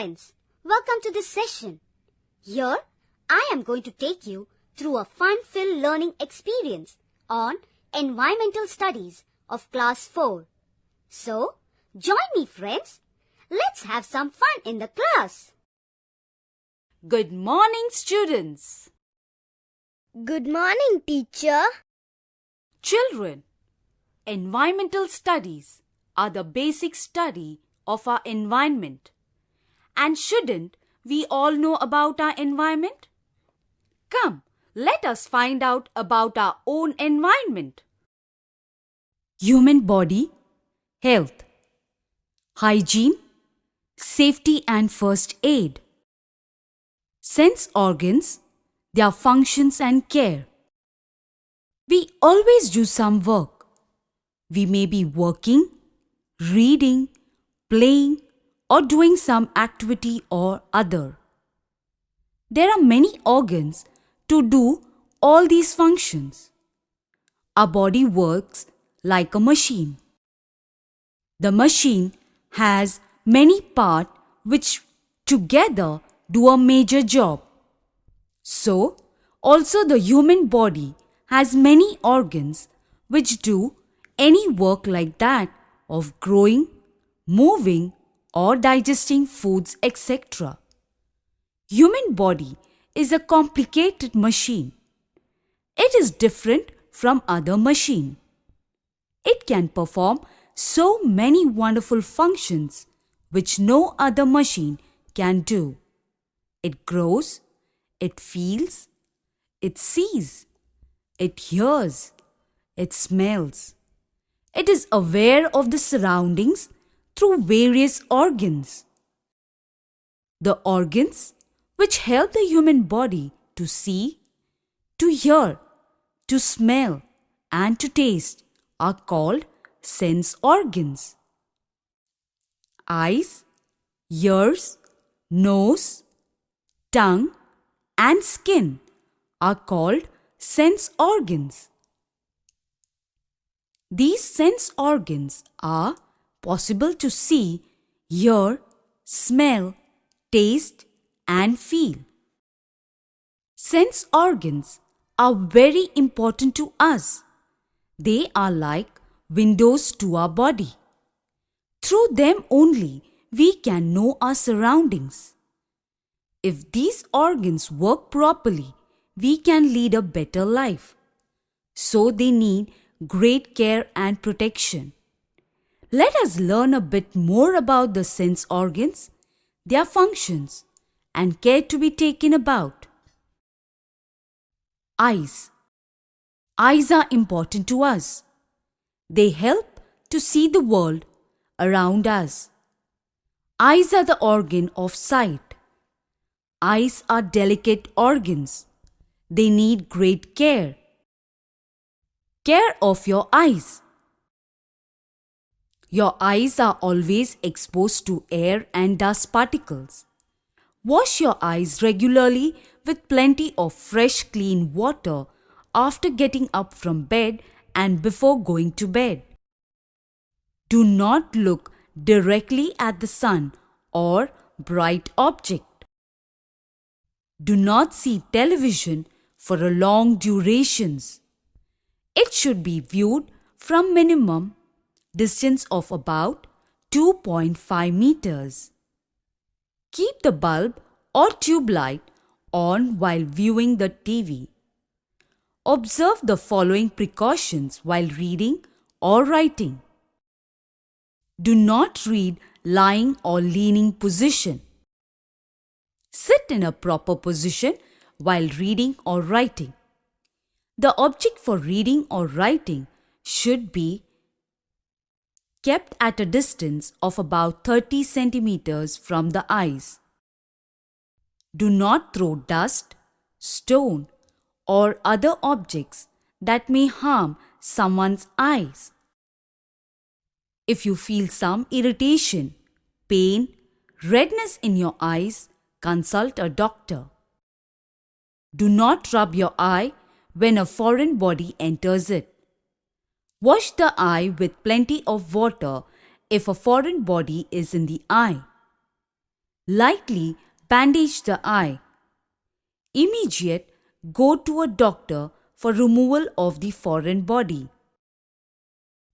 friends, welcome to this session. Here, I am going to take you through a fun-filled learning experience on environmental studies of class 4. So, join me friends. Let's have some fun in the class. Good morning, students. Good morning, teacher. Children, environmental studies are the basic study of our environment. And shouldn't we all know about our environment? Come, let us find out about our own environment. Human body, health, hygiene, safety and first aid. Sense organs, their functions and care. We always do some work. We may be working, reading, playing, or doing some activity or other. There are many organs to do all these functions. Our body works like a machine. The machine has many parts which together do a major job. So, also the human body has many organs which do any work like that of growing, moving, or digesting foods, etc. Human body is a complicated machine. It is different from other machine. It can perform so many wonderful functions which no other machine can do. It grows, it feels, it sees, it hears, it smells. It is aware of the surroundings through various organs. The organs which help the human body to see, to hear, to smell and to taste are called sense organs. Eyes, ears, nose, tongue and skin are called sense organs. These sense organs are possible to see, hear, smell, taste and feel. Sense organs are very important to us. They are like windows to our body. Through them only we can know our surroundings. If these organs work properly, we can lead a better life. So they need great care and protection. Let us learn a bit more about the sense organs, their functions, and care to be taken about. Eyes. Eyes are important to us. They help to see the world around us. Eyes are the organ of sight. Eyes are delicate organs. They need great care. Care of your eyes. Your eyes are always exposed to air and dust particles. Wash your eyes regularly with plenty of fresh clean water after getting up from bed and before going to bed. Do not look directly at the sun or bright object. Do not see television for a long durations. It should be viewed from minimum distance of about 2.5 meters. Keep the bulb or tube light on while viewing the TV. Observe the following precautions while reading or writing. Do not read lying or leaning position. Sit in a proper position while reading or writing. The object for reading or writing should be kept at a distance of about 30 centimeters from the eyes. Do not throw dust, stone, or other objects that may harm someone's eyes. If you feel some irritation, pain, redness in your eyes, consult a doctor. Do not rub your eye when a foreign body enters it. Wash the eye with plenty of water if a foreign body is in the eye. Lightly bandage the eye. Immediate go to a doctor for removal of the foreign body.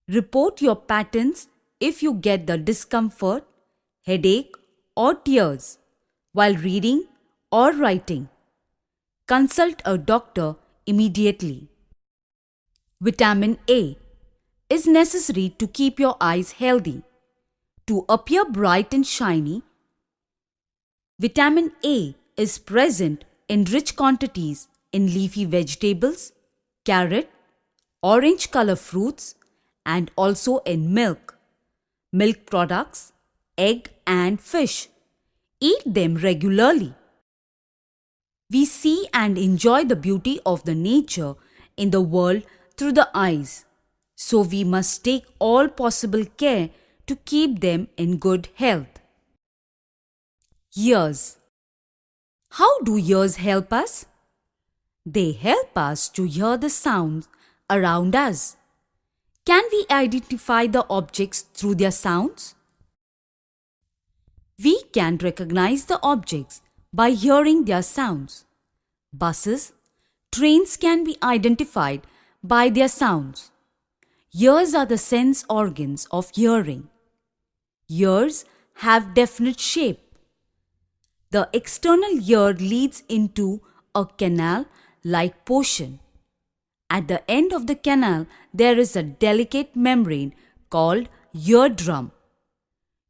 Report your patterns if you get the discomfort, headache or tears while reading or writing. Consult a doctor immediately. Vitamin A is necessary to keep your eyes healthy. To appear bright and shiny, vitamin A is present in rich quantities in leafy vegetables, carrot, orange color fruits, and also in milk, milk products, egg and fish. Eat them regularly. We see and enjoy the beauty of the nature in the world through the eyes. So we must take all possible care to keep them in good health. Ears. How do ears help us? They help us to hear the sounds around us. Can we identify the objects through their sounds? We can recognize the objects by hearing their sounds. Buses, trains can be identified by their sounds. Ears are the sense organs of hearing. Ears have definite shape. The external ear leads into a canal-like portion. At the end of the canal, there is a delicate membrane called eardrum.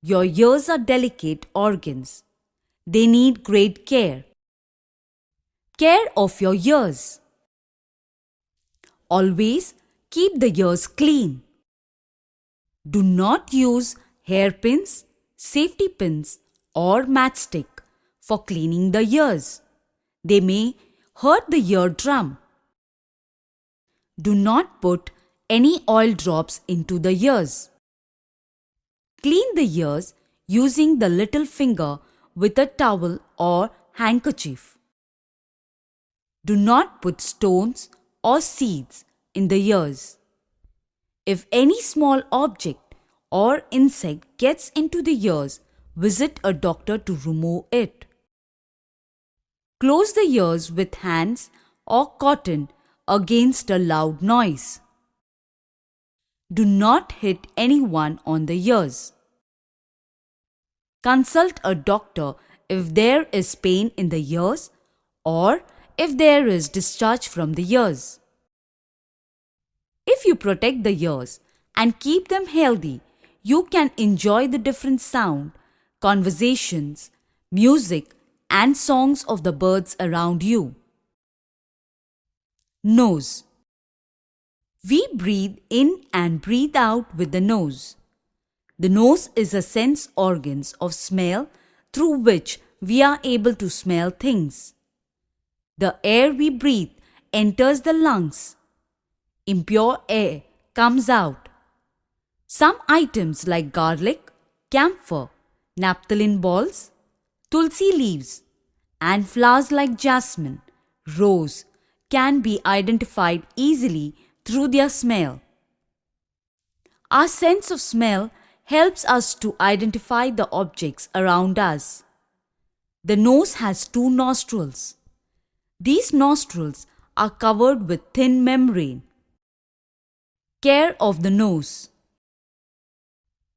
Your ears are delicate organs. They need great care. Care of your ears. Always keep the ears clean. Do not use hairpins, safety pins, or matchstick for cleaning the ears. They may hurt the eardrum. Do not put any oil drops into the ears. Clean the ears using the little finger with a towel or handkerchief. Do not put stones or seeds in the ears. If any small object or insect gets into the ears, visit a doctor to remove it. Close the ears with hands or cotton against a loud noise. Do not hit anyone on the ears. Consult a doctor if there is pain in the ears or if there is discharge from the ears. If you protect the ears and keep them healthy, you can enjoy the different sound, conversations, music, and songs of the birds around you. Nose. We breathe in and breathe out with the nose. The nose is a sense organ of smell through which we are able to smell things. The air we breathe enters the lungs. Impure air comes out. Some items like garlic, camphor, naphthalene balls, tulsi leaves, and flowers like jasmine, rose can be identified easily through their smell. Our sense of smell helps us to identify the objects around us. The nose has 2 nostrils. These nostrils are covered with thin membrane. Care of the nose.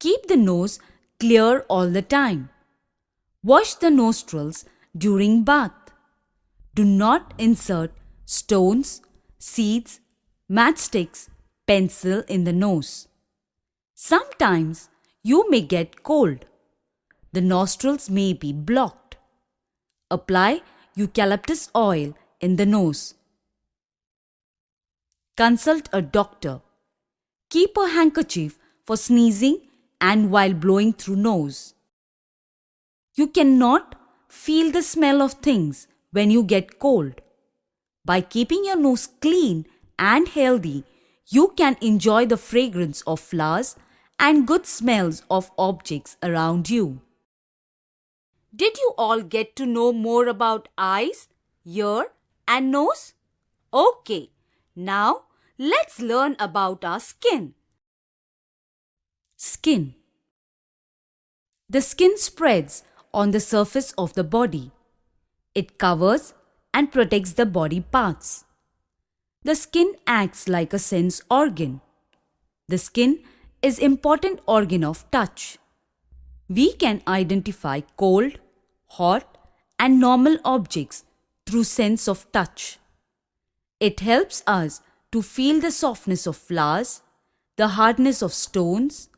Keep the nose clear all the time. Wash the nostrils during bath. Do not insert stones, seeds, matchsticks, pencil in the nose. Sometimes you may get cold. The nostrils may be blocked. Apply eucalyptus oil in the nose. Consult a doctor. Keep a handkerchief for sneezing and while blowing through nose. You cannot feel the smell of things when you get cold. By keeping your nose clean and healthy, you can enjoy the fragrance of flowers and good smells of objects around you. Did you all get to know more about eyes, ear, and nose? Okay, now let's learn about our skin. Skin. The skin spreads on the surface of the body. It covers and protects the body parts. The skin acts like a sense organ. The skin is an important organ of touch. We can identify cold, hot, and normal objects through sense of touch. It helps us to feel the softness of flowers, the hardness of stones,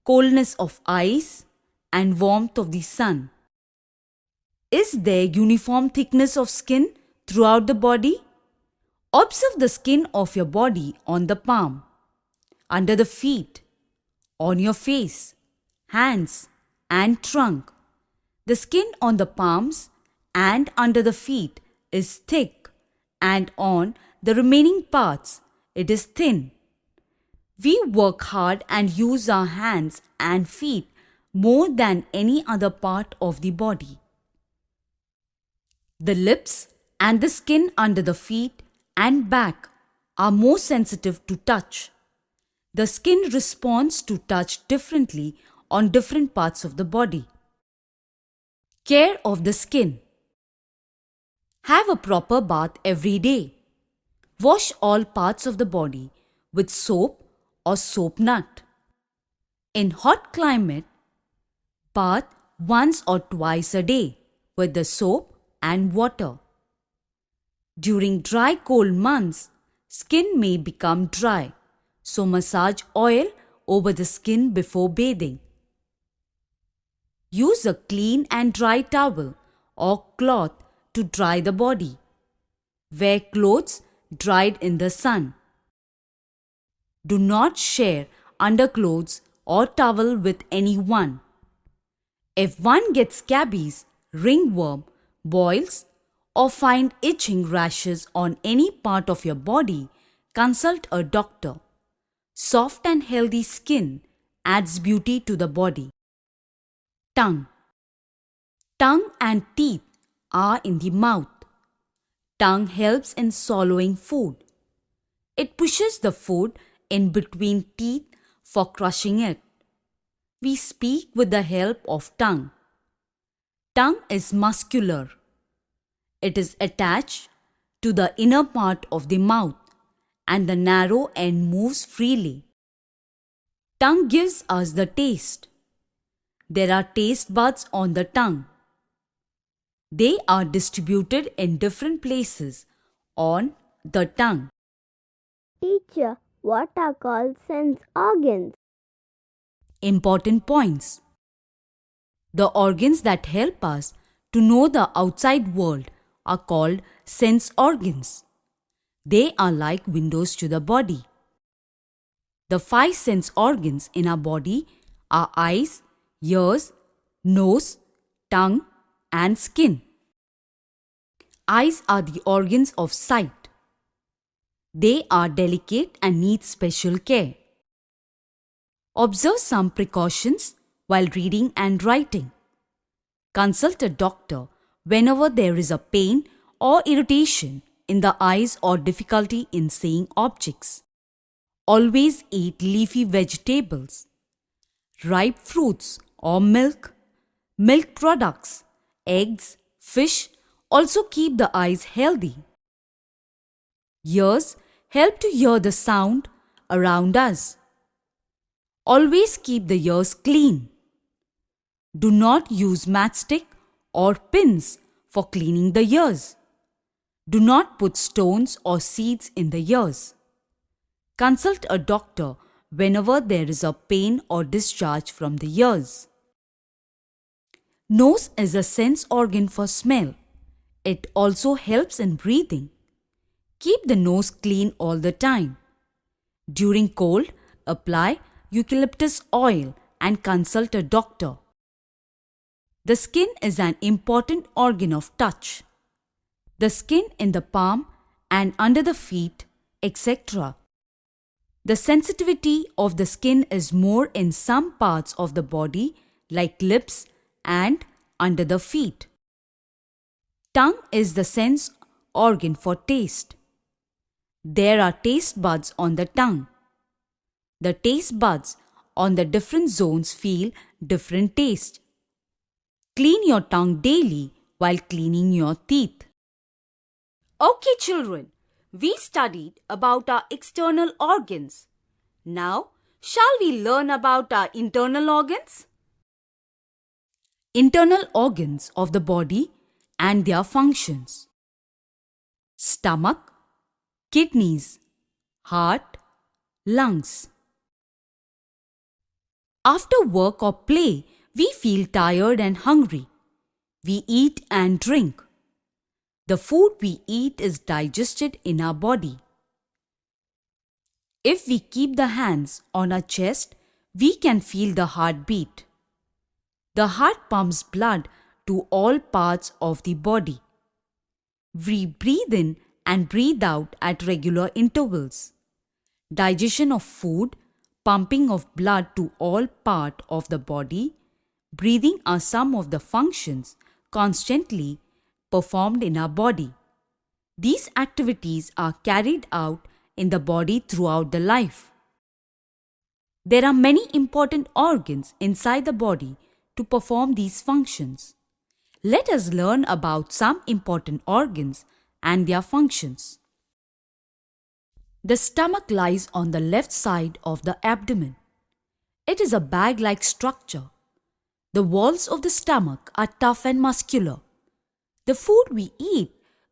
coldness of ice, and warmth of the sun. Is there uniform thickness of skin throughout the body? Observe the skin of your body on the palm, under the feet, on your face, hands, and trunk. The skin on the palms and under the feet is thick, and on the remaining parts it is thin. We work hard and use our hands and feet more than any other part of the body. The lips and the skin under the feet and back are more sensitive to touch. The skin responds to touch differently on different parts of the body. Care of the skin. Have a proper bath every day. Wash all parts of the body with soap or soap nut. In hot climate, bath once or twice a day with the soap and water. During dry cold months, skin may become dry, so massage oil over the skin before bathing. Use a clean and dry towel or cloth to dry the body. Wear clothes dried in the sun. Do not share underclothes or towel with anyone. If one gets scabies, ringworm, boils, or find itching rashes on any part of your body, consult a doctor. Soft and healthy skin adds beauty to the body. Tongue. Tongue and teeth are in the mouth. Tongue helps in swallowing food. It pushes the food in between teeth for crushing it. We speak with the help of tongue. Tongue is muscular. It is attached to the inner part of the mouth and the narrow end moves freely. Tongue gives us the taste. There are taste buds on the tongue. They are distributed in different places on the tongue. Teacher, what are called sense organs? Important points. The organs that help us to know the outside world are called sense organs. They are like windows to the body. The 5 sense organs in our body are eyes, ears, nose, tongue, and skin. Eyes are the organs of sight. They are delicate and need special care. Observe some precautions while reading and writing. Consult a doctor whenever there is a pain or irritation in the eyes or difficulty in seeing objects. Always eat leafy vegetables, ripe fruits or milk products, eggs, fish also keep the eyes healthy. Ears help to hear the sound around us. Always keep the ears clean. Do not use matchstick or pins for cleaning the ears. Do not put stones or seeds in the ears. Consult a doctor whenever there is a pain or discharge from the ears. Nose is a sense organ for smell. It also helps in breathing. Keep the nose clean all the time. During cold, apply eucalyptus oil and consult a doctor. The skin is an important organ of touch. The skin in the palm and under the feet, etc. The sensitivity of the skin is more in some parts of the body like lips and under the feet. Tongue is the sense organ for taste. There are taste buds on the tongue. The taste buds on the different zones feel different taste. Clean your tongue daily while cleaning your teeth. Okay, children, we studied about our external organs. Now, shall we learn about our internal organs? Internal organs of the body and their functions: stomach, kidneys, heart, lungs. After work or play, we feel tired and hungry. We eat and drink. The food we eat is digested in our body. If we keep the hands on our chest, we can feel the heartbeat. The heart pumps blood to all parts of the body. We breathe in and breathe out at regular intervals. Digestion of food, pumping of blood to all parts of the body, breathing are some of the functions constantly performed in our body. These activities are carried out in the body throughout the life. There are many important organs inside the body to perform these functions. Let us learn about some important organs and their functions. The stomach lies on the left side of the abdomen. It is a bag-like structure. The walls of the stomach are tough and muscular. The food we eat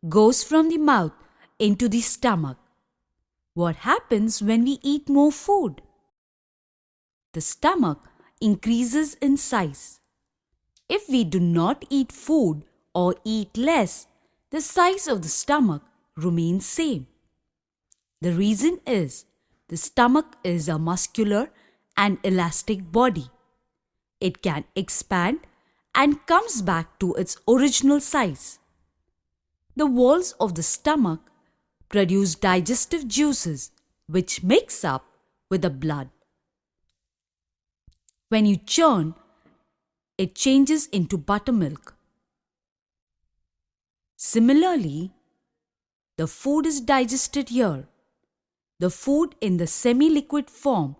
goes from the mouth into the stomach. What happens when we eat more food? The stomach increases in size. If we do not eat food or eat less, the size of the stomach remains same. The reason is the stomach is a muscular and elastic body. It can expand and comes back to its original size. The walls of the stomach produce digestive juices which mix up with the blood. When you churn, it changes into buttermilk. Similarly, the food is digested here. The food in the semi-liquid form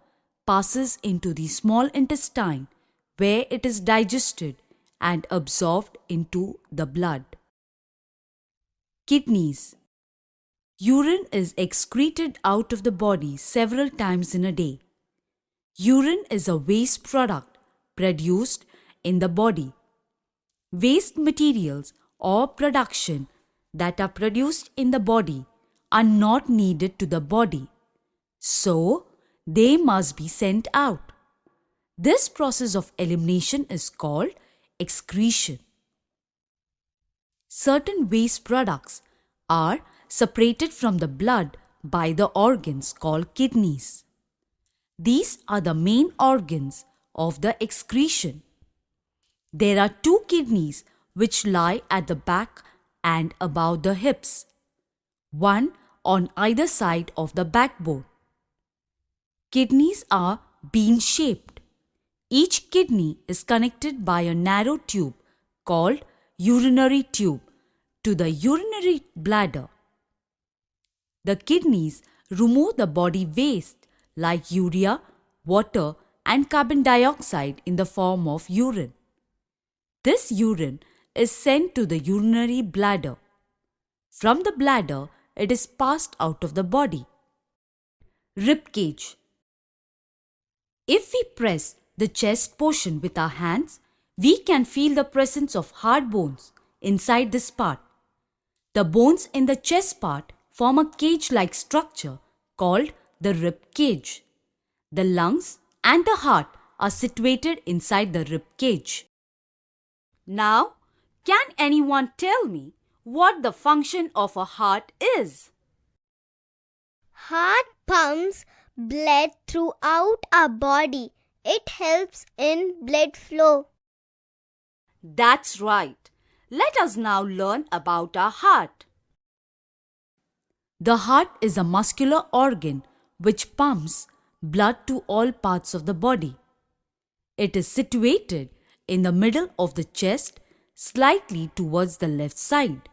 passes into the small intestine where it is digested and absorbed into the blood. Kidneys. Urine is excreted out of the body several times in a day. Urine is a waste product produced in the body. Waste materials or production that are produced in the body are not needed to the body, so they must be sent out. This process of elimination is called excretion. Certain waste products are separated from the blood by the organs called kidneys. These are the main organs of the excretion. There are two kidneys which lie at the back and above the hips, one on either side of the backbone. Kidneys are bean-shaped. Each kidney is connected by a narrow tube called urinary tube to the urinary bladder. The kidneys remove the body waste like urea, water, and carbon dioxide in the form of urine. This urine is sent to the urinary bladder. From the bladder, it is passed out of the body. Rib cage. If we press the chest portion with our hands, we can feel the presence of hard bones inside this part. The bones in the chest part form a cage-like structure called the rib cage. The lungs and the heart are situated inside the rib cage. Now, can anyone tell me what the function of a heart is? Heart pumps blood throughout our body. It helps in blood flow. That's right. Let us now learn about our heart. The heart is a muscular organ which pumps blood to all parts of the body. It is situated in the middle of the chest, slightly towards the left side.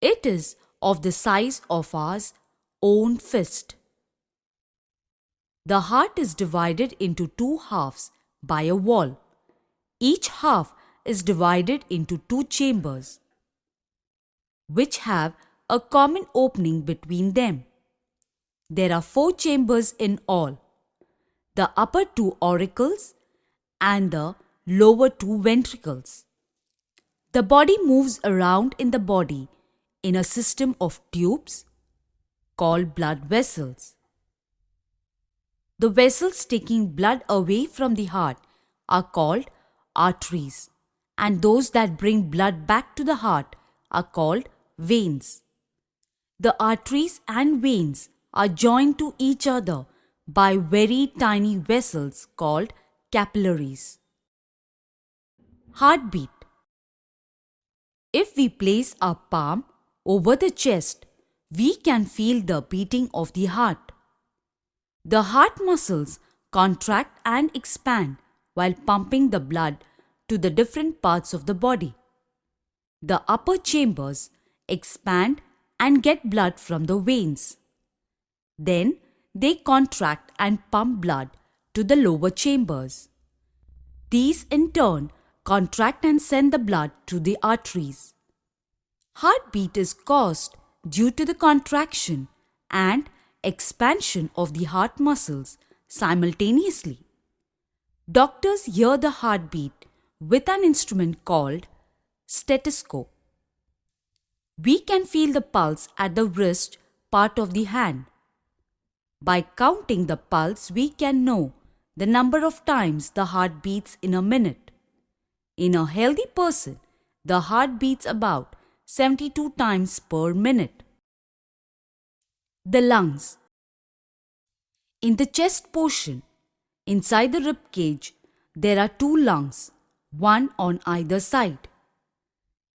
It is of the size of our own fist. The heart is divided into two halves by a wall. Each half is divided into two chambers, which have a common opening between them. There are 4 chambers in all: the upper 2 auricles and the lower 2 ventricles. The body moves around in the body in a system of tubes called blood vessels. The vessels taking blood away from the heart are called arteries, and those that bring blood back to the heart are called veins. The arteries and veins are joined to each other by very tiny vessels called capillaries. Heartbeat. If we place our palm over the chest, we can feel the beating of the heart. The heart muscles contract and expand while pumping the blood to the different parts of the body. The upper chambers expand and get blood from the veins. Then they contract and pump blood to the lower chambers. These in turn contract and send the blood to the arteries. Heartbeat is caused due to the contraction and expansion of the heart muscles simultaneously. Doctors hear the heartbeat with an instrument called stethoscope. We can feel the pulse at the wrist part of the hand. By counting the pulse, we can know the number of times the heart beats in a minute. In a healthy person, the heart beats about 72 times per minute. The lungs. In the chest portion, inside the rib cage, there are 2 lungs, one on either side.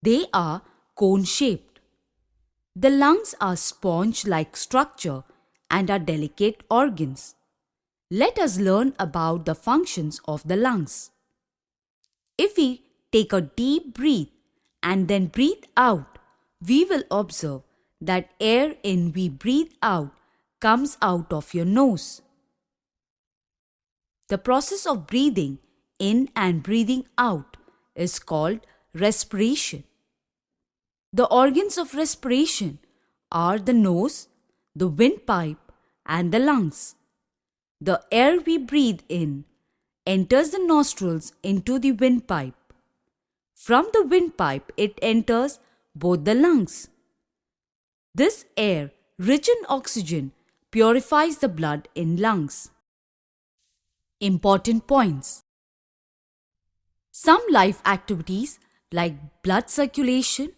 They are cone-shaped. The lungs are sponge-like structure and are delicate organs. Let us learn about the functions of the lungs. If we take a deep breath and then breathe out, we will observe that air in we breathe out comes out of your nose. The process of breathing in and breathing out is called respiration. The organs of respiration are the nose, the windpipe, and the lungs. The air we breathe in enters the nostrils into the windpipe. From the windpipe, it enters both the lungs. This air, rich in oxygen, purifies the blood in lungs. Important points. Some life activities like blood circulation,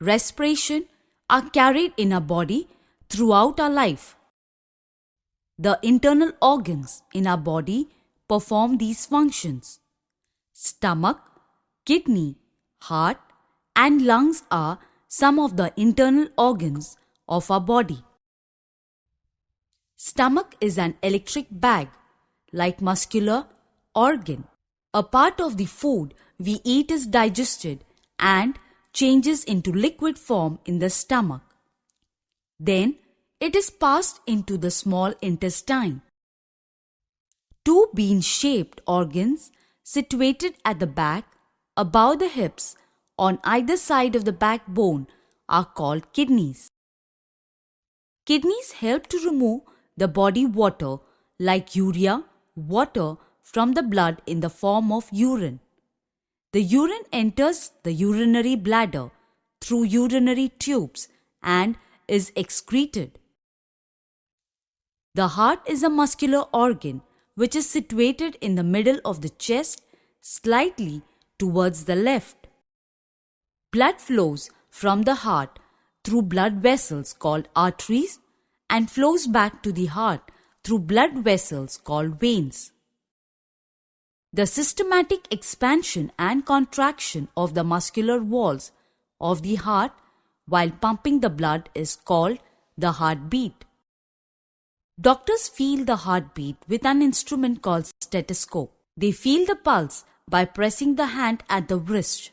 respiration are carried in our body throughout our life. The internal organs in our body perform these functions. Stomach, kidney, heart, and lungs are some of the internal organs of our body. Stomach is an electric bag, like muscular organ. A part of the food we eat is digested and changes into liquid form in the stomach. Then it is passed into the small intestine. 2 bean-shaped organs situated at the back, above the hips, on either side of the backbone are called kidneys. Kidneys help to remove the body water like urea, water from the blood in the form of urine. The urine enters the urinary bladder through urinary tubes and is excreted. The heart is a muscular organ which is situated in the middle of the chest, slightly towards the left. Blood flows from the heart through blood vessels called arteries and flows back to the heart through blood vessels called veins. The systematic expansion and contraction of the muscular walls of the heart while pumping the blood is called the heartbeat. Doctors feel the heartbeat with an instrument called stethoscope. They feel the pulse by pressing the hand at the wrist.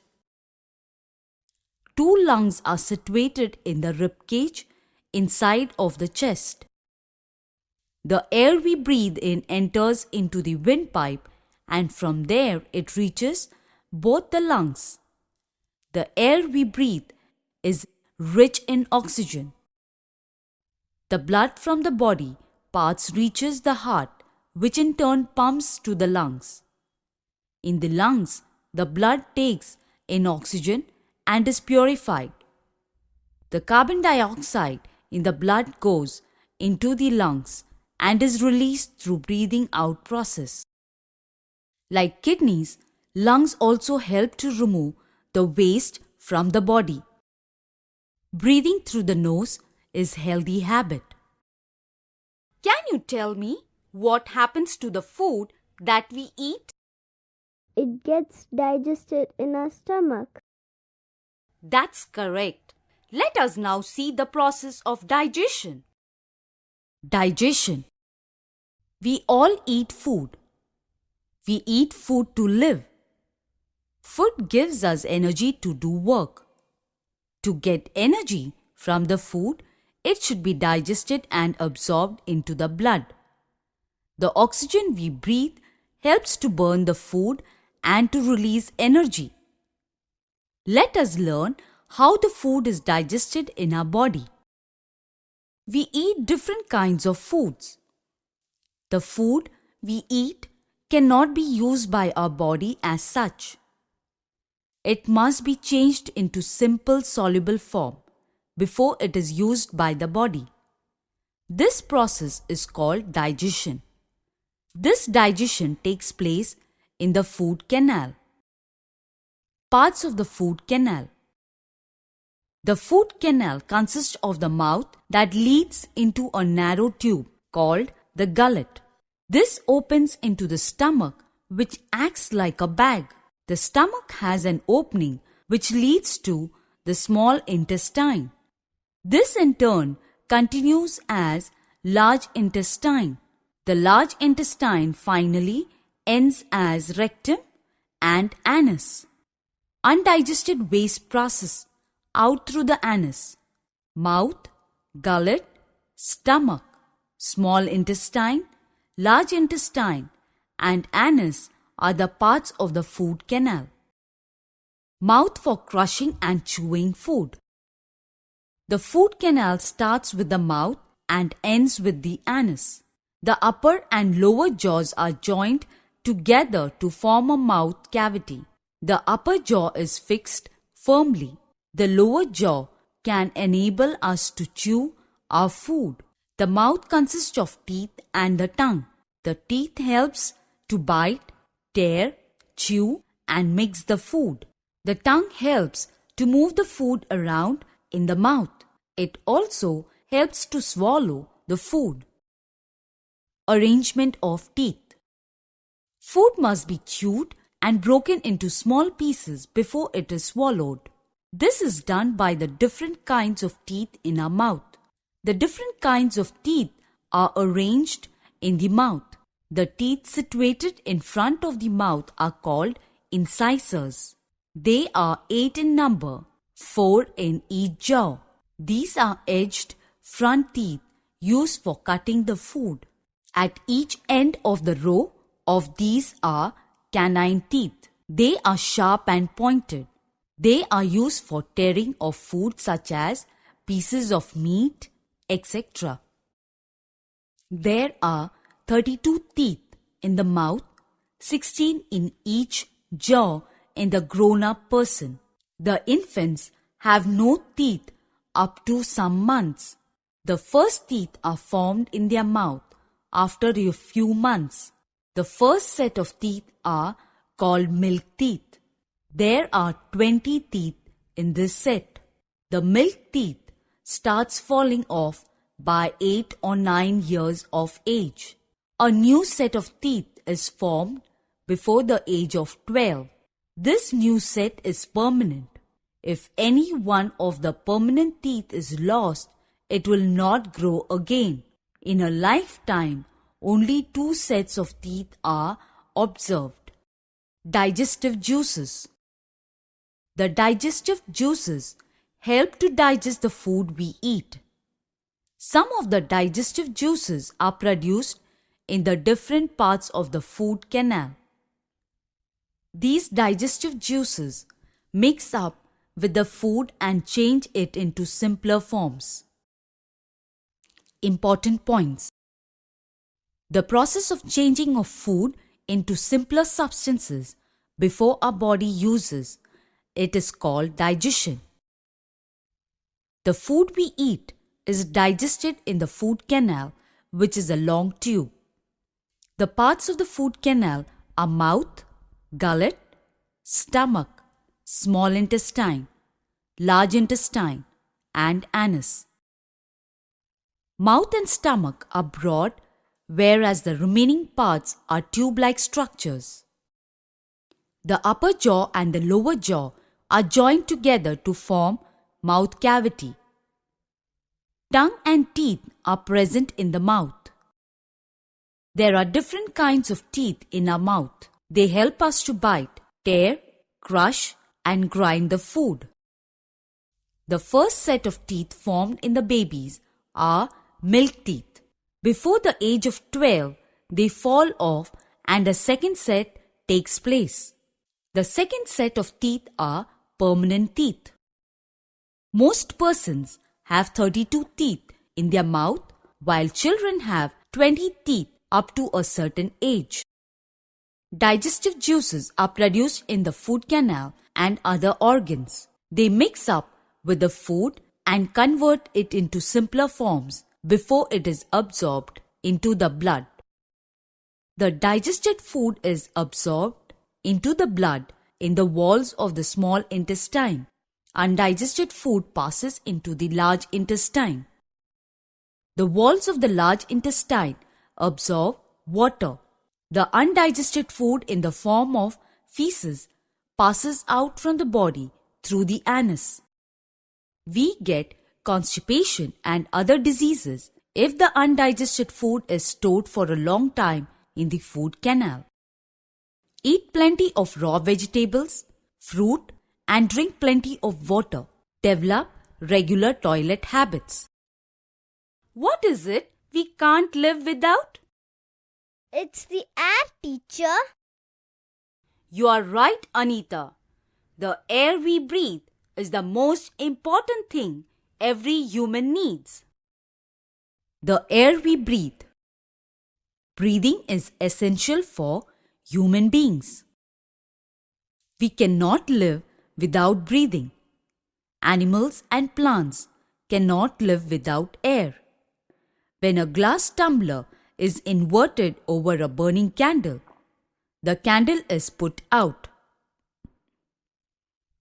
2 lungs are situated in the rib cage inside of the chest. The air we breathe in enters into the windpipe and from there it reaches both the lungs. The air we breathe is rich in oxygen. The blood from the body parts reaches the heart, which in turn pumps to the lungs. In the lungs, the blood takes in oxygen and is purified. The carbon dioxide in the blood goes into the lungs and is released through breathing out process. Like kidneys, lungs also help to remove the waste from the body. Breathing through the nose is healthy habit. Can you tell me what happens to the food that we eat? It gets digested in our stomach. That's correct. Let us now see the process of digestion. Digestion. We all eat food. We eat food to live. Food gives us energy to do work. To get energy from the food, it should be digested and absorbed into the blood. The oxygen we breathe helps to burn the food and to release energy. Let us learn how the food is digested in our body. We eat different kinds of foods. The food we eat cannot be used by our body as such. It must be changed into simple soluble form before it is used by the body. This process is called digestion. This digestion takes place in the food canal. Parts of the food canal. The food canal consists of the mouth that leads into a narrow tube called the gullet. This opens into the stomach, which acts like a bag. The stomach has an opening which leads to the small intestine. This in turn continues as large intestine. The large intestine finally ends as rectum and anus. Undigested waste process out through the anus, mouth, gullet, stomach, small intestine, large intestine, and anus are the parts of the food canal. Mouth for crushing and chewing food. The food canal starts with the mouth and ends with the anus. The upper and lower jaws are joined together to form a mouth cavity. The upper jaw is fixed firmly. The lower jaw can enable us to chew our food. The mouth consists of teeth and the tongue. The teeth helps to bite, tear, chew and mix the food. The tongue helps to move the food around in the mouth. It also helps to swallow the food. Arrangement of teeth. Food must be chewed and broken into small pieces before it is swallowed. This is done by the different kinds of teeth in our mouth. The different kinds of teeth are arranged in the mouth. The teeth situated in front of the mouth are called incisors. They are 8 in number, 4 in each jaw. These are edged front teeth used for cutting the food. At each end of the row of these are canine teeth. They are sharp and pointed. They are used for tearing of food such as pieces of meat, etc. There are 32 teeth in the mouth, 16 in each jaw in the grown-up person. The infants have no teeth up to some months. The first teeth are formed in their mouth after a few months. The first set of teeth are called milk teeth. There are 20 teeth in this set. The milk teeth starts falling off by 8 or 9 years of age. A new set of teeth is formed before the age of 12. This new set is permanent. If any one of the permanent teeth is lost, it will not grow again. In a lifetime, only 2 sets of teeth are observed. Digestive juices. The digestive juices help to digest the food we eat. Some of the digestive juices are produced in the different parts of the food canal. These digestive juices mix up with the food and change it into simpler forms. Important points. The process of changing of food into simpler substances before our body uses it is called digestion. The food we eat is digested in the food canal, which is a long tube. The parts of the food canal are mouth, gullet, stomach, small intestine, large intestine, and anus. Mouth and stomach are broad, whereas the remaining parts are tube-like structures. The upper jaw and the lower jaw are joined together to form mouth cavity. Tongue and teeth are present in the mouth. There are different kinds of teeth in our mouth. They help us to bite, tear, crush, and grind the food. The first set of teeth formed in the babies are milk teeth. Before the age of 12, they fall off and a second set takes place. The second set of teeth are permanent teeth. Most persons have 32 teeth in their mouth, while children have 20 teeth up to a certain age. Digestive juices are produced in the food canal and other organs. They mix up with the food and convert it into simpler forms before it is absorbed into the blood. The digested food is absorbed into the blood in the walls of the small intestine. Undigested food passes into the large intestine. The walls of the large intestine absorb water. The undigested food in the form of feces passes out from the body through the anus. We get constipation and other diseases if the undigested food is stored for a long time in the food canal. Eat plenty of raw vegetables, fruit, and drink plenty of water. Develop regular toilet habits. What is it we can't live without? It's the air, teacher. You are right, Anita. The air we breathe is the most important thing every human needs. The air we breathe. Breathing is essential for human beings. We cannot live without breathing. Animals and plants cannot live without air. When a glass tumbler is inverted over a burning candle, the candle is put out.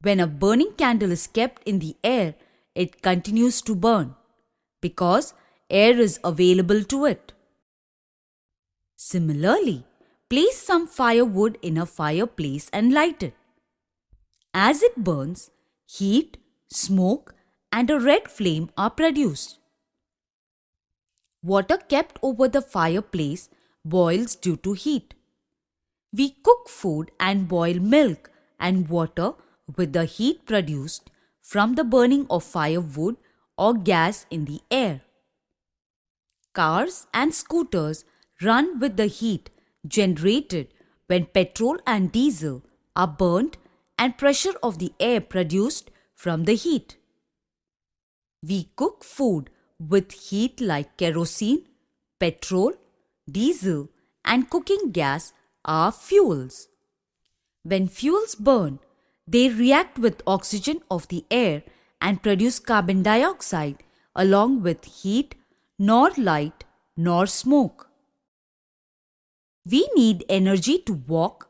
When a burning candle is kept in the air, it continues to burn because air is available to it. Similarly, place some firewood in a fireplace and light it. As it burns, heat, smoke, and a red flame are produced. Water kept over the fireplace boils due to heat. We cook food and boil milk and water with the heat produced from the burning of firewood or gas in the air. Cars and scooters run with the heat generated when petrol and diesel are burnt and pressure of the air produced from the heat. We cook food with heat like kerosene, petrol, diesel, and cooking gas are fuels. When fuels burn, they react with oxygen of the air and produce carbon dioxide along with heat, nor light, nor smoke. We need energy to walk,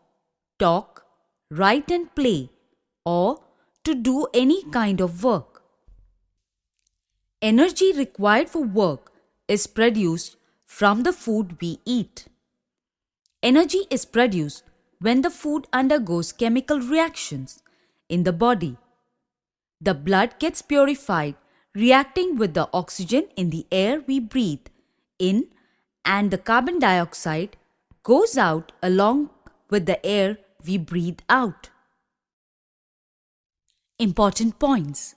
talk, write and play, or to do any kind of work. Energy required for work is produced from the food we eat. Energy is produced when the food undergoes chemical reactions in the body. The blood gets purified, reacting with the oxygen in the air we breathe in, and the carbon dioxide goes out along with the air we breathe out. Important points.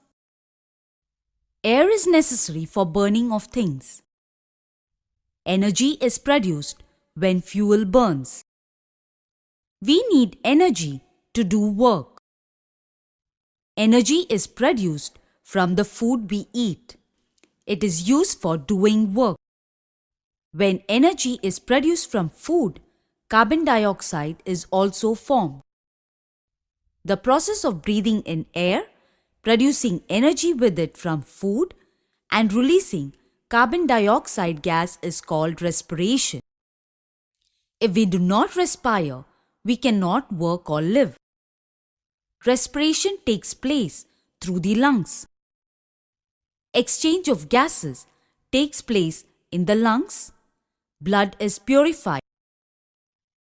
Air is necessary for burning of things. Energy is produced when fuel burns. We need energy to do work. Energy is produced from the food we eat. It is used for doing work. When energy is produced from food, carbon dioxide is also formed. The process of breathing in air, producing energy with it from food, and releasing carbon dioxide gas is called respiration. If we do not respire, we cannot work or live. Respiration takes place through the lungs. Exchange of gases takes place in the lungs. Blood is purified.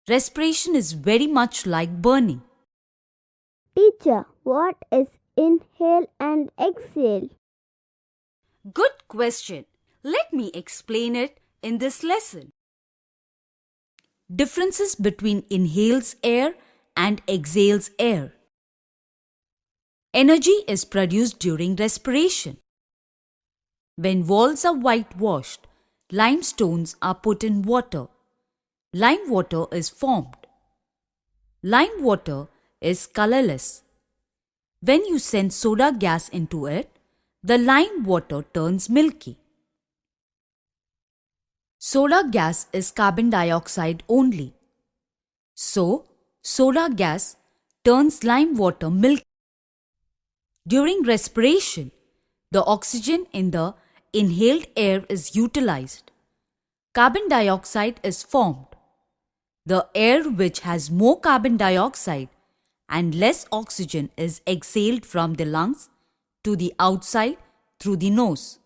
Respiration is very much like burning. Teacher, what is inhale and exhale? Good question. Let me explain it in this lesson. Differences between inhales air and exhales air. Energy is produced during respiration. When walls are whitewashed, limestones are put in water. Lime water is formed. Lime water is colorless. When you send soda gas into it, the lime water turns milky. Soda gas is carbon dioxide only. So, soda gas turns lime water milky. During respiration, the oxygen in the inhaled air is utilized. Carbon dioxide is formed. The air which has more carbon dioxide and less oxygen is exhaled from the lungs to the outside through the nose.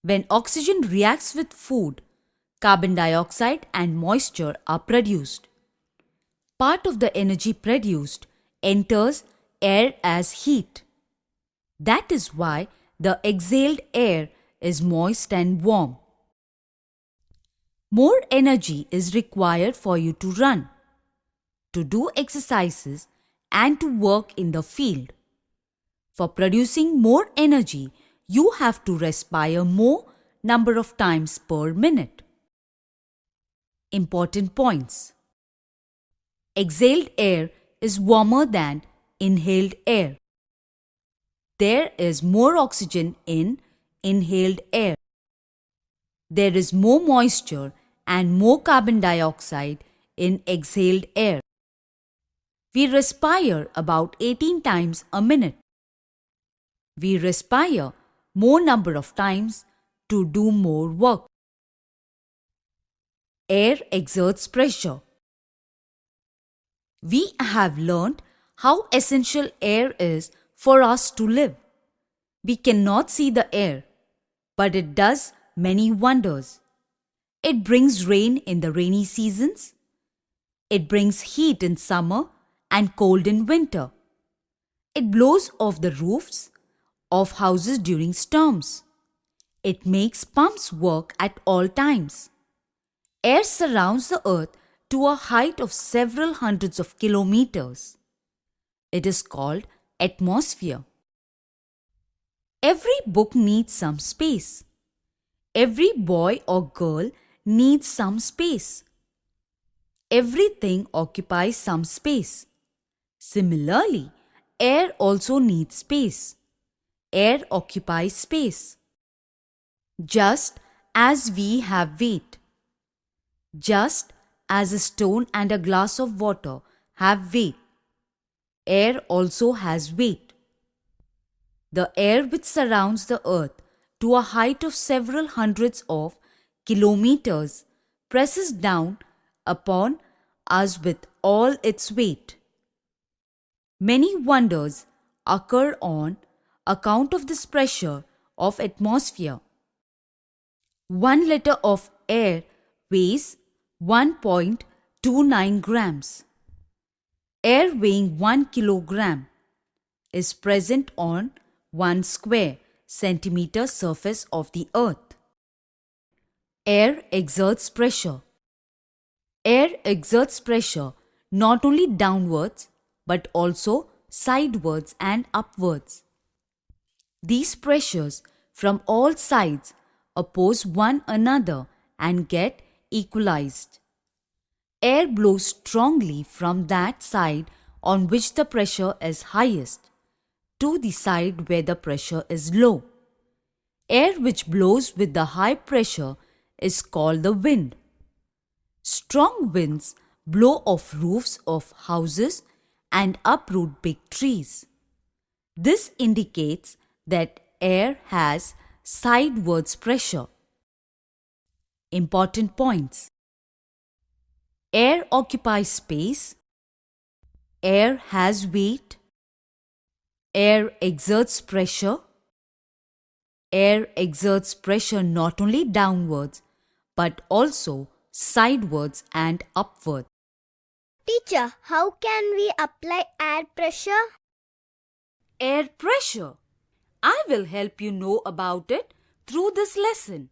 When oxygen reacts with food, carbon dioxide and moisture are produced. Part of the energy produced enters air as heat. That is why the exhaled air is moist and warm. More energy is required for you to run, to do exercises, and to work in the field. For producing more energy, you have to respire more number of times per minute. Important points. Exhaled air is warmer than inhaled air. There is more oxygen in inhaled air. There is more moisture and more carbon dioxide in exhaled air. We respire about 18 times a minute. We respire more number of times to do more work. Air exerts pressure. We have learned how essential air is for us to live. We cannot see the air, but it does many wonders. It brings rain in the rainy seasons. It brings heat in summer and cold in winter. It blows off the roofs of houses during storms. It makes pumps work at all times. Air surrounds the earth to a height of several hundreds of kilometers. It is called atmosphere. Every book needs some space. Every boy or girl needs some space. Everything occupies some space. Similarly, air also needs space. Air occupies space. Just as we have weight. Just as a stone and a glass of water have weight, air also has weight. The air which surrounds the earth to a height of several hundreds of kilometers presses down upon us with all its weight. Many wonders occur on account of this pressure of atmosphere. 1 liter of air weighs 1.29 grams. Air weighing 1 kilogram is present on 1 square centimeter surface of the earth. Air exerts pressure. Air exerts pressure not only downwards but also sidewards and upwards. These pressures from all sides oppose one another and get equalized. Air blows strongly from that side on which the pressure is highest to the side where the pressure is low. Air which blows with the high pressure is called the wind. Strong winds blow off roofs of houses and uproot big trees. This indicates that air has sidewards pressure. Important points. Air occupies space. Air has weight. Air exerts pressure. Air exerts pressure not only downwards but also sidewards and upward. Teacher, how can we apply air pressure? Air pressure. I will help you know about it through this lesson.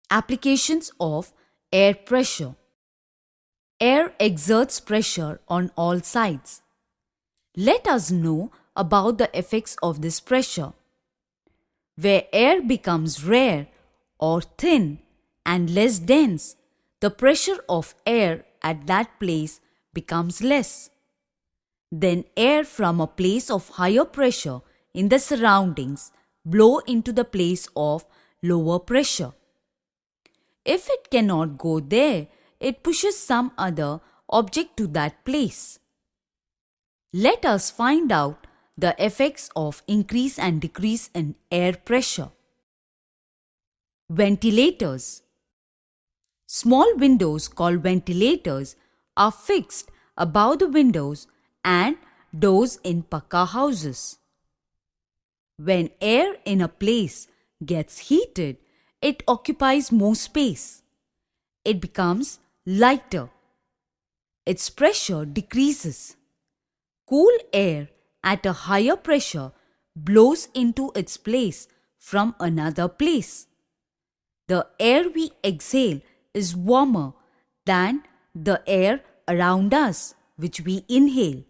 Applications of air pressure. Air exerts pressure on all sides. Let us know about the effects of this pressure. Where air becomes rare or thin and less dense, the pressure of air at that place becomes less. Then air from a place of higher pressure in the surroundings blow into the place of lower pressure. If it cannot go there, it pushes some other object to that place. Let us find out the effects of increase and decrease in air pressure. Ventilators. Small windows called ventilators are fixed above the windows and doors in pakka houses. When air in a place gets heated, it occupies more space. It becomes lighter. Its pressure decreases. Cool air at a higher pressure blows into its place from another place. The air we exhale is warmer than the air around us, which we inhale.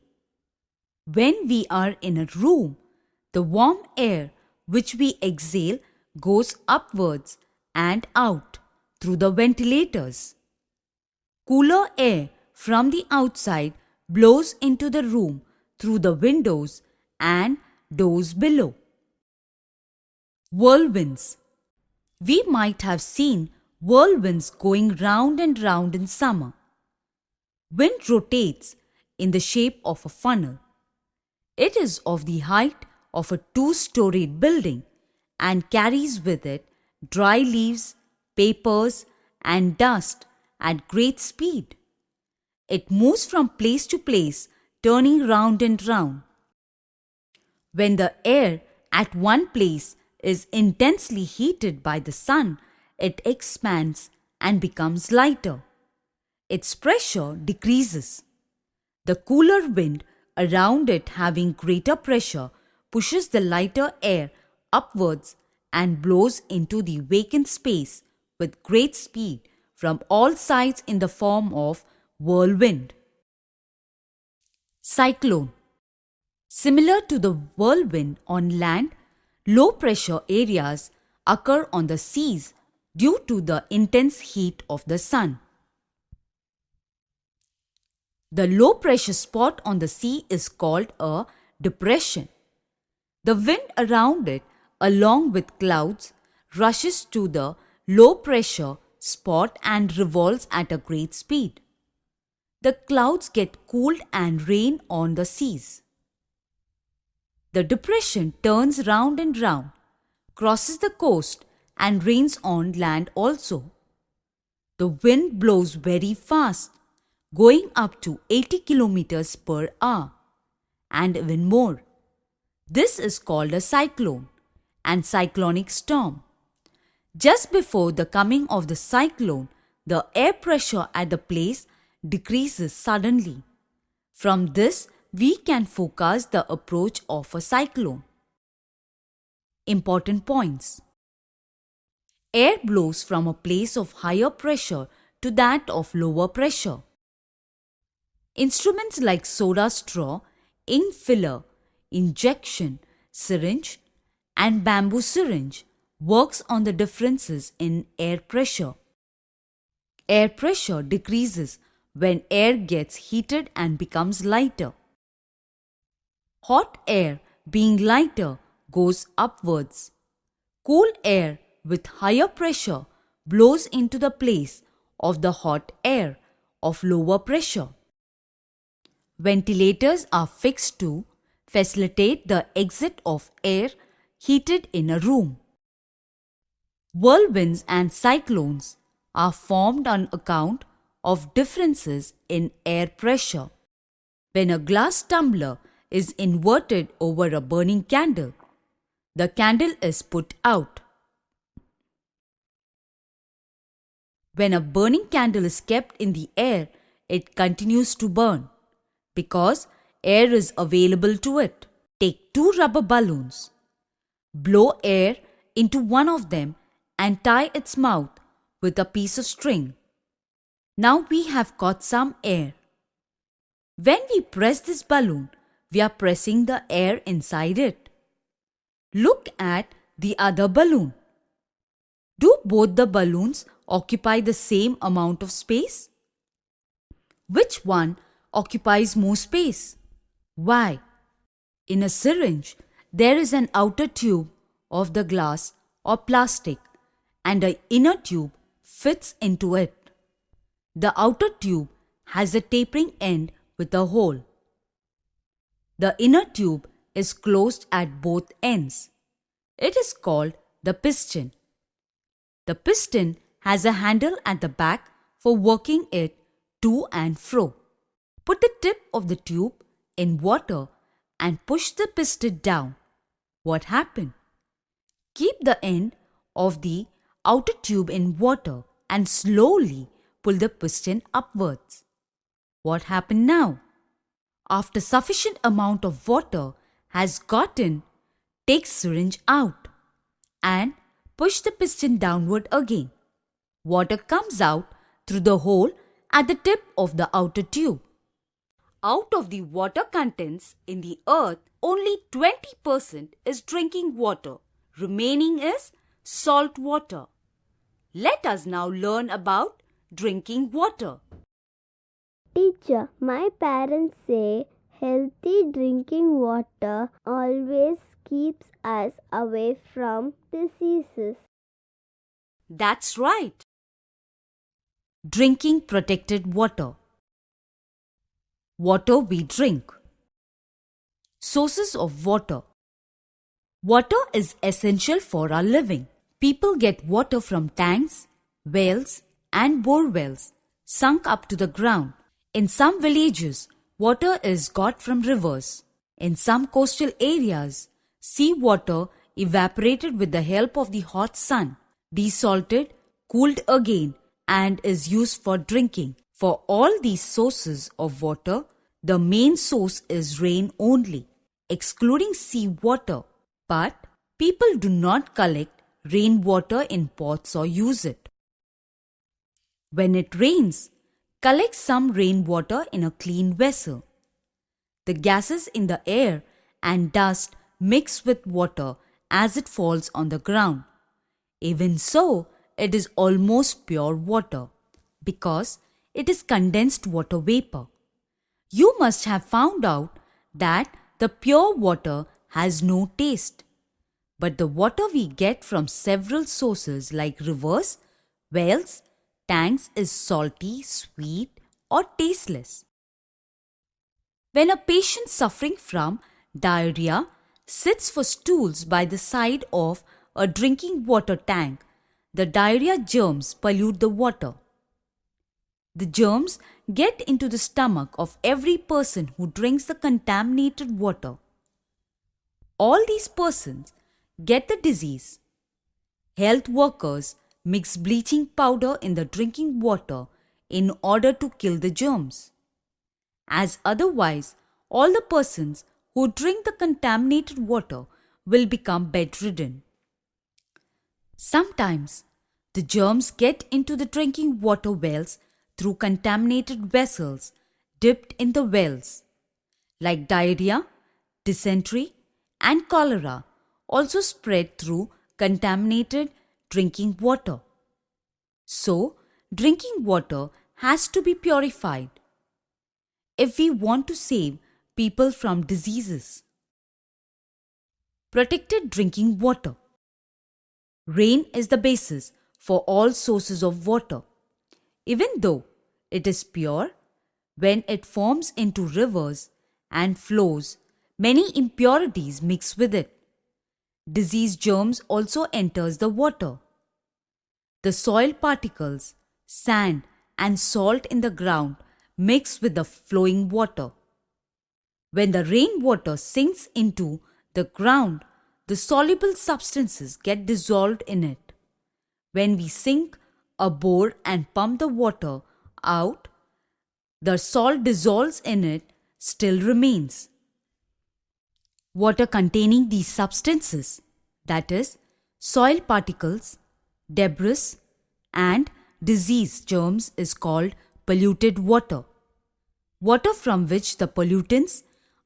When we are in a room, the warm air which we exhale goes upwards and out through the ventilators. Cooler air from the outside blows into the room through the windows and doors below. Whirlwinds. We might have seen whirlwinds going round and round in summer. Wind rotates in the shape of a funnel. It is of the height of a 2-storied building and carries with it dry leaves, papers, and dust at great speed. It moves from place to place, turning round and round. When the air at one place is intensely heated by the sun, it expands and becomes lighter. Its pressure decreases. The cooler wind around it, having greater pressure, pushes the lighter air upwards and blows into the vacant space with great speed from all sides in the form of whirlwind. Cyclone. Similar to the whirlwind on land, low pressure areas occur on the seas due to the intense heat of the sun. The low pressure spot on the sea is called a depression. The wind around it, along with clouds, rushes to the low pressure spot and revolves at a great speed. The clouds get cooled and rain on the seas. The depression turns round and round, crosses the coast, and rains on land also. The wind blows very fast, going up to 80 kilometers per hour, and even more. This is called a cyclone and cyclonic storm. Just before the coming of the cyclone, the air pressure at the place decreases suddenly. From this, we can forecast the approach of a cyclone. Important points. Air blows from a place of higher pressure to that of lower pressure. Instruments like soda straw, ink filler, injection, syringe, and bamboo syringe works on the differences in air pressure. Air pressure decreases when air gets heated and becomes lighter. Hot air, being lighter, goes upwards. Cool air with higher pressure blows into the place of the hot air of lower pressure. Ventilators are fixed to facilitate the exit of air heated in a room. Whirlwinds and cyclones are formed on account of differences in air pressure. When a glass tumbler is inverted over a burning candle, the candle is put out. When a burning candle is kept in the air, it continues to burn because air is available to it. Take 2 rubber balloons. Blow air into one of them and tie its mouth with a piece of string. Now we have got some air. When we press this balloon, we are pressing the air inside it. Look at the other balloon. Do both the balloons occupy the same amount of space? Which one occupies more space? Why? In a syringe, there is an outer tube of the glass or plastic and an inner tube fits into it. The outer tube has a tapering end with a hole. The inner tube is closed at both ends. It is called the piston. The piston has a handle at the back for working it to and fro. Put the tip of the tube in water and push the piston down. What happened? Keep the end of the outer tube in water and slowly pull the piston upwards. What happened now? After sufficient amount of water has gotten, take syringe out and push the piston downward again. Water comes out through the hole at the tip of the outer tube. Out of the water contents in the earth, only 20% is drinking water. Remaining is salt water. Let us now learn about drinking water. Teacher, my parents say healthy drinking water always keeps us away from diseases. That's right. Drinking protected water. Water we drink. Sources of water. Water is essential for our living. People get water from tanks, wells, and bore wells sunk up to the ground. In some villages, water is got from rivers. In some coastal areas, sea water evaporated with the help of the hot sun, desalted, cooled again, and is used for drinking. For all these sources of water, the main source is rain only, excluding sea water. But people do not collect rainwater in pots or use it. When it rains, collect some rainwater in a clean vessel. The gases in the air and dust mix with water as it falls on the ground. Even so, it is almost pure water because it is condensed water vapor. You must have found out that the pure water has no taste. But the water we get from several sources like rivers, wells, tanks is salty, sweet, or tasteless. When a patient suffering from diarrhea sits for stools by the side of a drinking water tank, the diarrhea germs pollute the water. The germs get into the stomach of every person who drinks the contaminated water. All these persons get the disease. Health workers mix bleaching powder in the drinking water in order to kill the germs. As otherwise, all the persons who drink the contaminated water will become bedridden. Sometimes, the germs get into the drinking water wells through contaminated vessels dipped in the wells, like diarrhea, dysentery, and cholera also spread through contaminated drinking water. So, drinking water has to be purified if we want to save people from diseases. Protected drinking water. Rain is the basis for all sources of water. Even though it is pure, when it forms into rivers and flows, many impurities mix with it. Disease germs also enters the water. The soil particles, sand and salt in the ground mix with the flowing water. When the rainwater sinks into the ground, the soluble substances get dissolved in it. When we sink a bore and pump the water out, the salt dissolves in it still remains. Water containing these substances, that is, soil particles, debris, and disease germs is called polluted water. Water from which the pollutants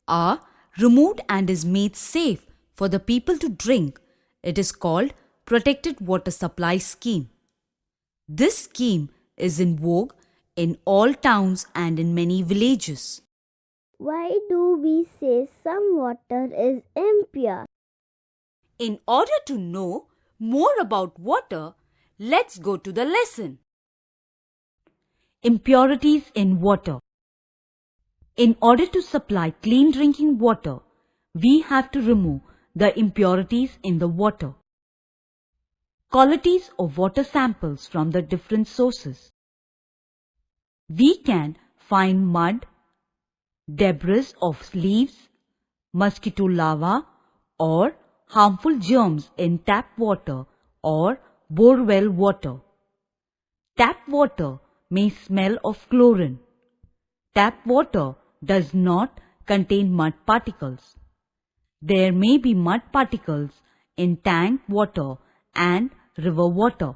are removed and is made safe for the people to drink, it is called Protected Water Supply Scheme. This scheme is in vogue in all towns and in many villages. Why do we say some water is impure? In order to know more about water, let's go to the lesson. Impurities in water. In order to supply clean drinking water, we have to remove the impurities in the water. Qualities of water samples from the different sources. We can find mud, debris of leaves, mosquito larvae, or harmful germs in tap water or bore well water. Tap water may smell of chlorine. Tap water does not contain mud particles. There may be mud particles in tank water and river water.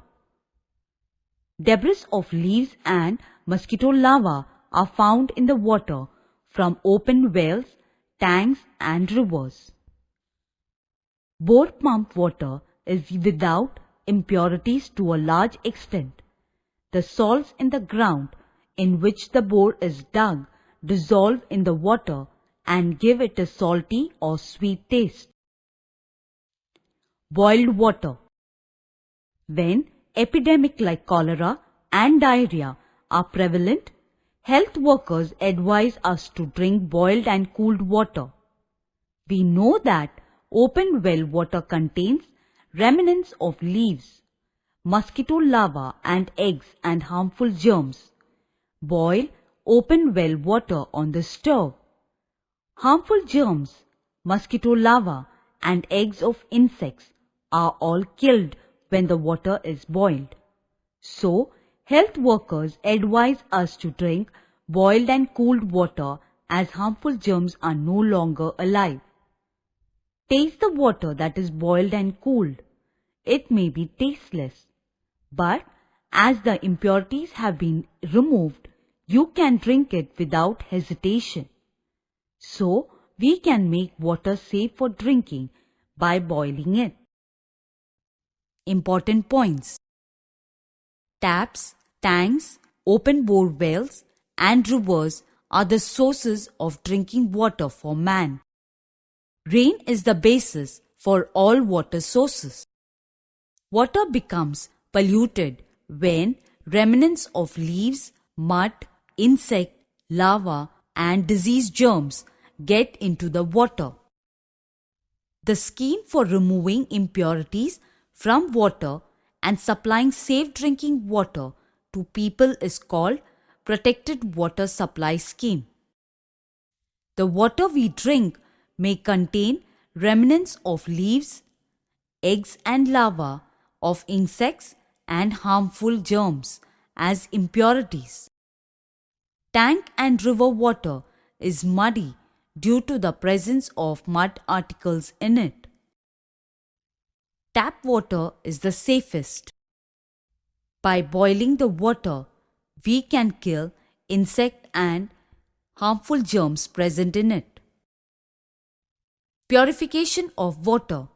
Debris of leaves and mosquito larvae are found in the water from open wells, tanks and rivers. Bore pump water is without impurities to a large extent. The salts in the ground in which the bore is dug dissolve in the water and give it a salty or sweet taste. Boiled water. When epidemics like cholera and diarrhea are prevalent, health workers advise us to drink boiled and cooled water. We know that open well water contains remnants of leaves, mosquito larvae and eggs and harmful germs. Boil open well water on the stove. Harmful germs, mosquito larvae and eggs of insects are all killed when the water is boiled. So, health workers advise us to drink boiled and cooled water as harmful germs are no longer alive. Taste the water that is boiled and cooled. It may be tasteless, but as the impurities have been removed, you can drink it without hesitation. So, we can make water safe for drinking by boiling it. Important points. Taps, tanks, open bore wells and rivers are the sources of drinking water for man. Rain is the basis for all water sources. Water becomes polluted when remnants of leaves, mud, insect, larvae and disease germs get into the water. The scheme for removing impurities from water and supplying safe drinking water to people is called Protected Water Supply Scheme. The water we drink may contain remnants of leaves, eggs and larvae of insects and harmful germs as impurities. Tank and river water is muddy due to the presence of mud particles in it. Tap water is the safest. By boiling the water, we can kill insect and harmful germs present in it. Purification of water.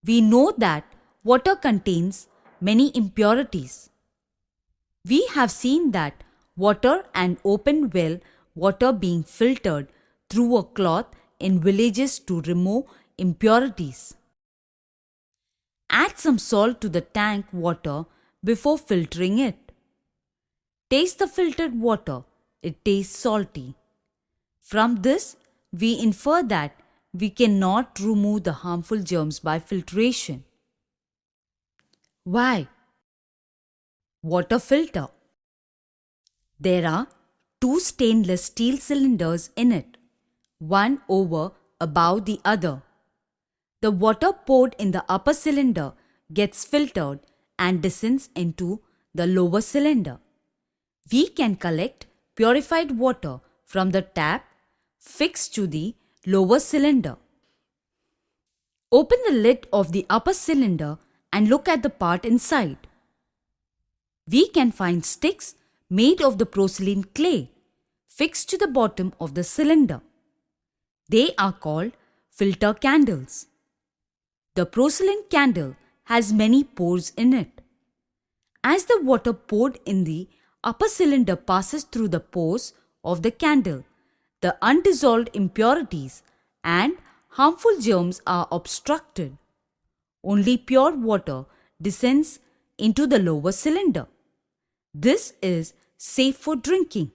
We know that water contains many impurities. We have seen that water and open well water being filtered through a cloth in villages to remove impurities. Add some salt to the tank water before filtering it. Taste the filtered water. It tastes salty. From this, we infer that we cannot remove the harmful germs by filtration. Why? Water filter. There are two stainless steel cylinders in it, one over above the other. The water poured in the upper cylinder gets filtered and descends into the lower cylinder. We can collect purified water from the tap fixed to the lower cylinder. Open the lid of the upper cylinder and look at the part inside. We can find sticks made of the porcelain clay fixed to the bottom of the cylinder. They are called filter candles. The porcelain candle has many pores in it. As the water poured in the upper cylinder passes through the pores of the candle, the undissolved impurities and harmful germs are obstructed. Only pure water descends into the lower cylinder. This is safe for drinking.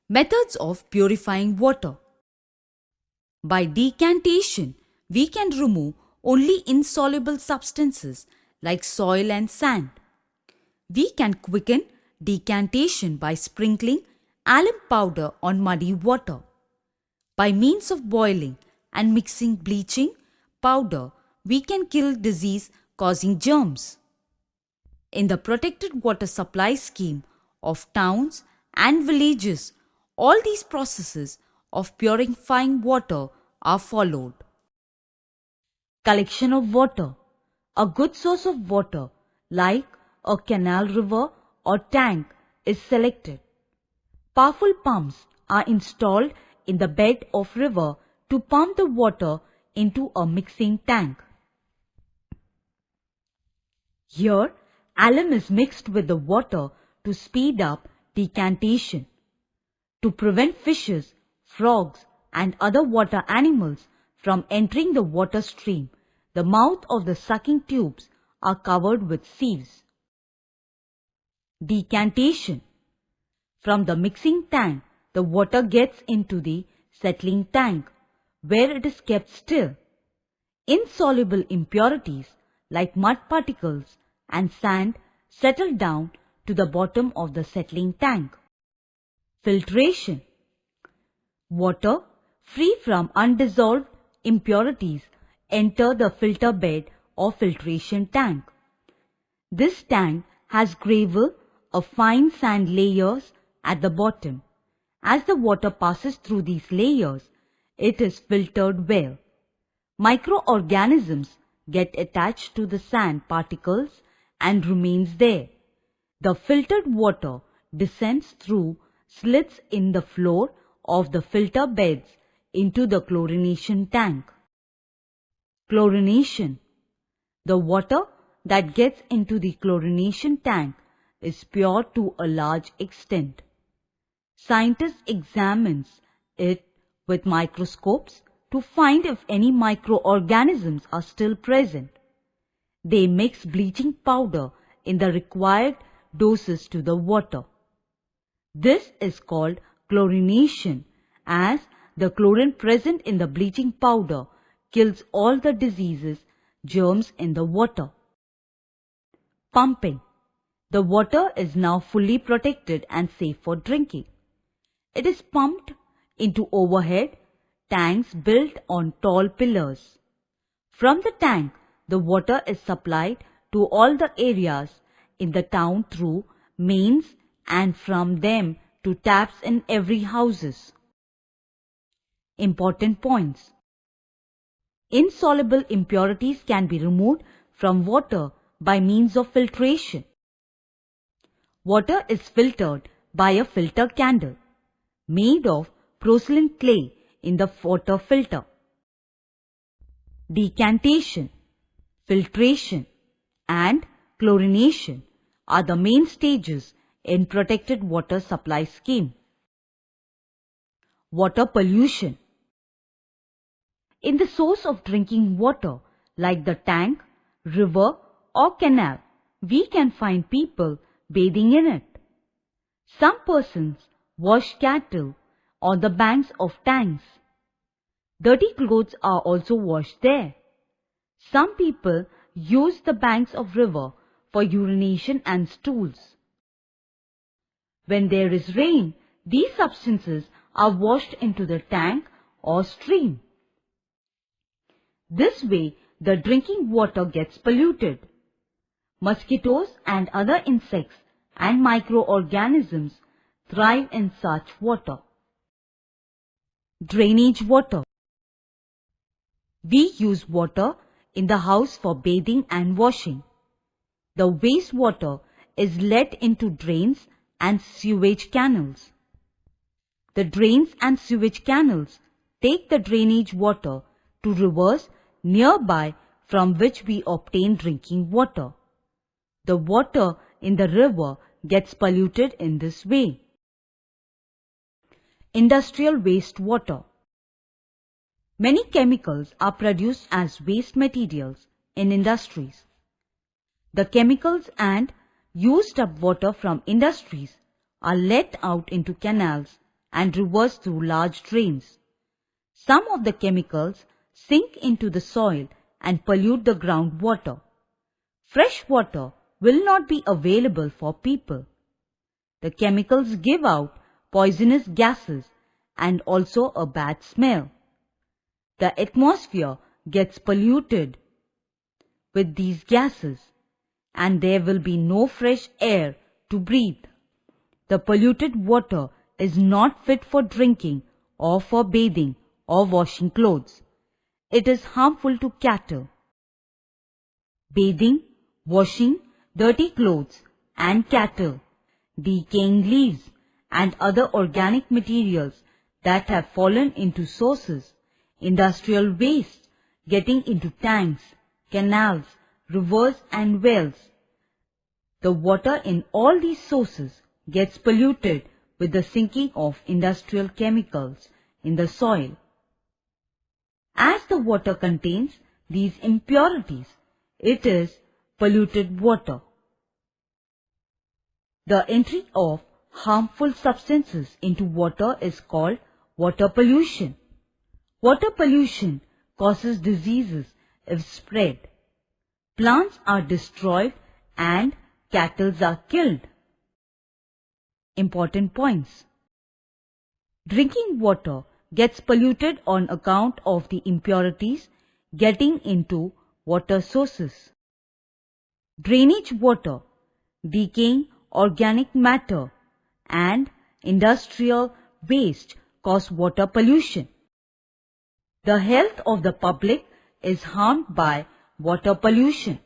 Methods of purifying water. By decantation, we can remove only insoluble substances like soil and sand. We can quicken decantation by sprinkling alum powder on muddy water. By means of boiling and mixing bleaching powder, we can kill disease-causing germs. In the protected water supply scheme of towns and villages, all these processes of purifying water are followed. Collection of water. A good source of water, like a canal, river or tank, is selected. Powerful pumps are installed in the bed of river to pump the water into a mixing tank. Here, alum is mixed with the water to speed up decantation. To prevent fishes, frogs and other water animals from entering the water stream, the mouth of the sucking tubes are covered with sieves. Decantation. From the mixing tank, the water gets into the settling tank, where it is kept still. Insoluble impurities like mud particles and sand settle down to the bottom of the settling tank. Filtration. Water free from undissolved impurities enter the filter bed or filtration tank. This tank has gravel or fine sand layers at the bottom. As the water passes through these layers, it is filtered well. Microorganisms get attached to the sand particles and remains there. The filtered water descends through slits in the floor of the filter beds into the chlorination tank. Chlorination. The water that gets into the chlorination tank is pure to a large extent. Scientists examines it with microscopes to find if any microorganisms are still present. They mix bleaching powder in the required doses to the water. This is called chlorination, as the chlorine present in the bleaching powder kills all the diseases, germs in the water. Pumping. The water is now fully protected and safe for drinking. It is pumped into overhead tanks built on tall pillars. From the tank, the water is supplied to all the areas in the town through mains and from them to taps in every houses. Important points. Insoluble impurities can be removed from water by means of filtration. Water is filtered by a filter candle made of porcelain clay in the water filter. Decantation, filtration and chlorination are the main stages in protected water supply scheme. Water pollution. In the source of drinking water, like the tank, river or canal, we can find people bathing in it. Some persons wash cattle on the banks of tanks. Dirty clothes are also washed there. Some people use the banks of river for urination and stools. When there is rain, these substances are washed into the tank or stream. This way, the drinking water gets polluted. Mosquitoes and other insects and microorganisms thrive in such water. Drainage water. We use water in the house for bathing and washing. The wastewater is let into drains and sewage canals. The drains and sewage canals take the drainage water to rivers nearby from which we obtain drinking water. The water in the river gets polluted in this way. Industrial wastewater. Many chemicals are produced as waste materials in industries. The chemicals and used up water from industries are let out into canals and rivers through large drains. Some of the chemicals sink into the soil and pollute the groundwater. Fresh water will not be available for people. The chemicals give out poisonous gases and also a bad smell. The atmosphere gets polluted with these gases, and there will be no fresh air to breathe. The polluted water is not fit for drinking or for bathing or washing clothes. It is harmful to cattle. Bathing, washing dirty clothes and cattle, decaying leaves and other organic materials that have fallen into sources, industrial waste getting into tanks, canals, rivers and wells. The water in all these sources gets polluted with the sinking of industrial chemicals in the soil. As the water contains these impurities, it is polluted water. The entry of harmful substances into water is called water pollution. Water pollution causes diseases if spread. Plants are destroyed and cattle are killed. Important points. Drinking water gets polluted on account of the impurities getting into water sources. Drainage water, decaying organic matter and industrial waste cause water pollution. The health of the public is harmed by water pollution.